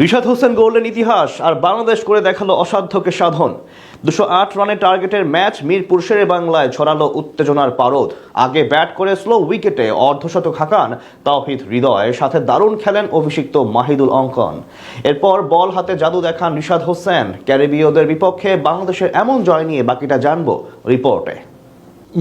রিশাদ হোসেন গড়লেন ইতিহাস আর বাংলাদেশ করে দেখালো অসাধ্যকে সাধন। 208 রানের টার্গেটের ম্যাচ মিরপুর শেরে বাংলায় ছড়ালো উত্তেজনার পারদ। আগে ব্যাট করে স্লো উইকেটে অর্ধশতক হাঁকান তাওহিদ হৃদয়, সাথে দারুণ খেলেন অভিষিক্ত মাহিদুল অঙ্কন। এরপর বল হাতে জাদু দেখান রিশাদ হোসেন। ক্যারিবীয়দের বিপক্ষে বাংলাদেশের এমন জয় নিয়ে বাকিটা জানবো রিপোর্টে।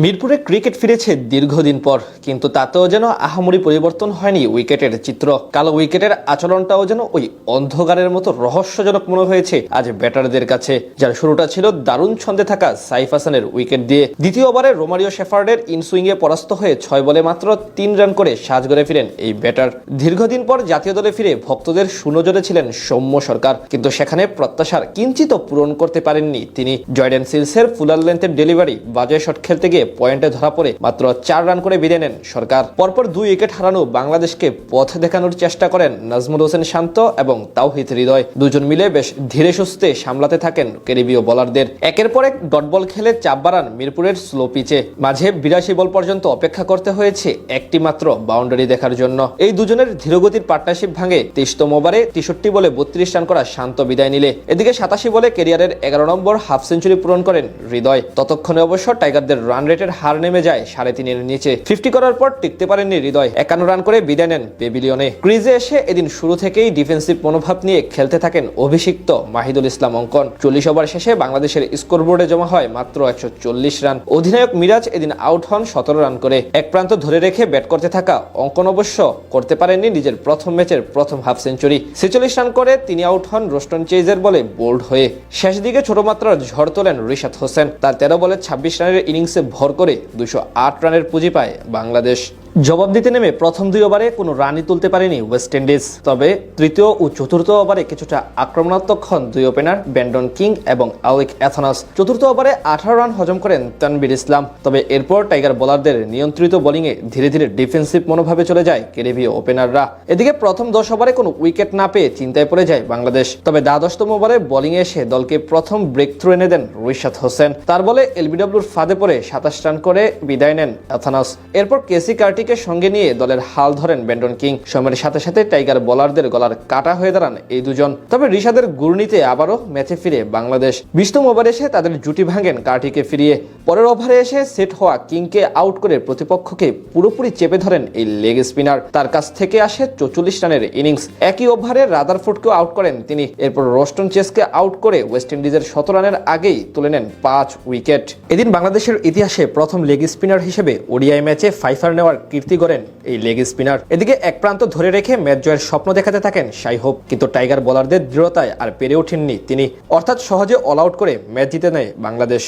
মিরপুরে ক্রিকেট ফিরেছে দীর্ঘদিন পর, কিন্তু তাতেও যেন আহামরি পরিবর্তন হয়নি উইকেটের চিত্র। কালো উইকেটের আচরণটাও যেন ওই অন্ধকারের মতো রহস্যজনক মনে হয়েছে আজ ব্যাটারদের কাছে, যার শুরুটা ছিল দারুণ ছন্দে থাকা সাইফ হাসানের উইকেট দিয়ে। দ্বিতীয় ওভারে রোমারিও শেফার্ডের ইনসুইংয়ে পরাস্ত হয়ে 6 বলে মাত্র 3 রান করে সাজঘরে ফিরেন এই ব্যাটার। দীর্ঘদিন পর জাতীয় দলে ফিরে ভক্তদের সুনজরে ছিলেন সৌম্য সরকার, কিন্তু সেখানে প্রত্যাশার কিঞ্চিত পূরণ করতে পারেননি তিনি। জয়ডেন সিলসের ফুলার লেন্থের ডেলিভারি বাজে শট খেলতে গিয়ে পয়েন্টে ধরা পড়ে মাত্র 4 রান করে বিদায় নেন সরকার। পরপর 2 উইকেট হারানো বাংলাদেশকে পথ দেখানোর চেষ্টা করেন নাজমুল হোসেন শান্ত এবং তাওহিদ হৃদয়। দুজন মিলে বেশ ধীরে সুস্থে সামলাতে থাকেন ক্যারিবীয় বোলারদের। একের পর এক ডট বল খেলে চাপ বাড়ান মিরপুরের স্লো পিচে। মাঝে 82 বল পর্যন্ত অপেক্ষা করতে হয়েছে একটি মাত্র বাউন্ডারি দেখার জন্য। এই দুজনের ধীরগতির পার্টনারশিপ ভাঙে 23তম ওভারে 63 বলে 32 রান করা শান্ত বিদায় নিলে। এদিকে 87 বলে ক্যারিয়ারের 11 নম্বর হাফ সেঞ্চুরি পূরণ করেন হৃদয়। ততক্ষণে অবশ্য টাইগারদের রান রেটের হার নেমে যায় 3.5-এর নিচে। 50 করার পর টিকতে পারেননি হৃদয়, 51 রান করে বিদায় নেন পেভিলিয়নে। ক্রিজে এসে এদিন শুরু থেকেই ডিফেন্সিভ মনোভাব নিয়ে খেলতে থাকেন অভিষিক্ত মাহিদুল ইসলাম অঙ্কন। 40 ওভার শেষে বাংলাদেশের স্কোরবোর্ডে জমা হয় মাত্র 140 রান। অধিনায়ক মিরাজ এদিন আউট হন 17 রান করে। এক প্রান্ত ধরে রেখে ব্যাট করতে থাকা অঙ্কন অবশ্য করতে পারেননি নিজের প্রথম ম্যাচের প্রথম হাফ সেঞ্চুরি। 46 রান করে তিনি আউট হন রোস্টন চেজের বলে বোল্ড হয়ে। শেষ দিকে ছোট মাত্রার ঝড় তোলেন রিশাদ হোসেন। তার 13 বলে 26 রানের ইনিংসে ভর করে 208 রানের পুঁজি পায় বাংলাদেশ। জবাব দিতে নেমে প্রথম 2 ওভারে কোনো রানই তুলতে পারেনি ওয়েস্ট ইন্ডিজ। তবে তৃতীয় ও চতুর্থ ওভারে কিছুটা আক্রমণাত্মক হন 2 ওপেনার ব্যান্ডন কিং এবং আওয়েক অ্যাথনাস। চতুর্থ ওভারে 18 রান হজম করেন তানভীর ইসলাম। তবে এরপর টাইগার বোলারদের নিয়ন্ত্রিত বোলিংয়ে ধীরে ধীরে ডিফেন্সিভ মনোভাবে চলে যায় ক্যারিবীয় ওপেনাররা। এদিকে প্রথম 10 ওভারে কোনো উইকেট না পেয়ে চিন্তায় পড়ে যায় বাংলাদেশ। তবে দ্বাদশতম ওভারে বোলিংয়ে এসে দলকে প্রথম ব্রেক থ্রু এনে দেন রিশাদ হোসেন। তার বলে এলবিডব্লিউর ফাঁদে পড়ে 27 রান করে বিদায় নেন অ্যাথনাস। এরপর কেসি কার্টিকে সঙ্গে নিয়ে দলের হাল ধরেন ব্যান্ডন কিং। সময়ের সাথে সাথে টাইগার বোলারদের গলার কাটা হয়ে দাঁড়ান এই দুজন। তবে রিশাদের গুর্নিতে আবারও ম্যাচে ফিরে বাংলাদেশ। 20তম ওভারে এসে তাদের জুটি ভাঙেন কার্টিকে ফিরিয়ে। পরের ওভারে এসে সেট হওয়া কিংকে আউট করে প্রতিপক্ষকে পুরোপুরি চেপে ধরেন এই লেগ স্পিনার। তার কাছ থেকে আসে 44 রানের ইনিংস। একই ওভারে রাদারফোর্ডকেও আউট করেন তিনি। এরপর রোস্টন চেসকে আউট করে ওয়েস্ট ইন্ডিজের 17 রানের আগেই তুলে নেন 5 উইকেট। এদিন বাংলাদেশের ইতিহাসে প্রথম লেগ স্পিনার হিসেবে ওডিআই ম্যাচে 5 রান নেওয়ার কীর্তি গড়েন এই লেগ স্পিনার। এদিকে এক প্রান্ত ধরে রেখে ম্যাচ জয়ের স্বপ্ন দেখাতে থাকেন শাই হোপ, কিন্তু টাইগার বোলারদের দৃঢ়তায় আর পেরে ওঠেননি তিনি। অর্থাৎ সহজে অল আউট করে ম্যাচ জিতে নেয় বাংলাদেশ।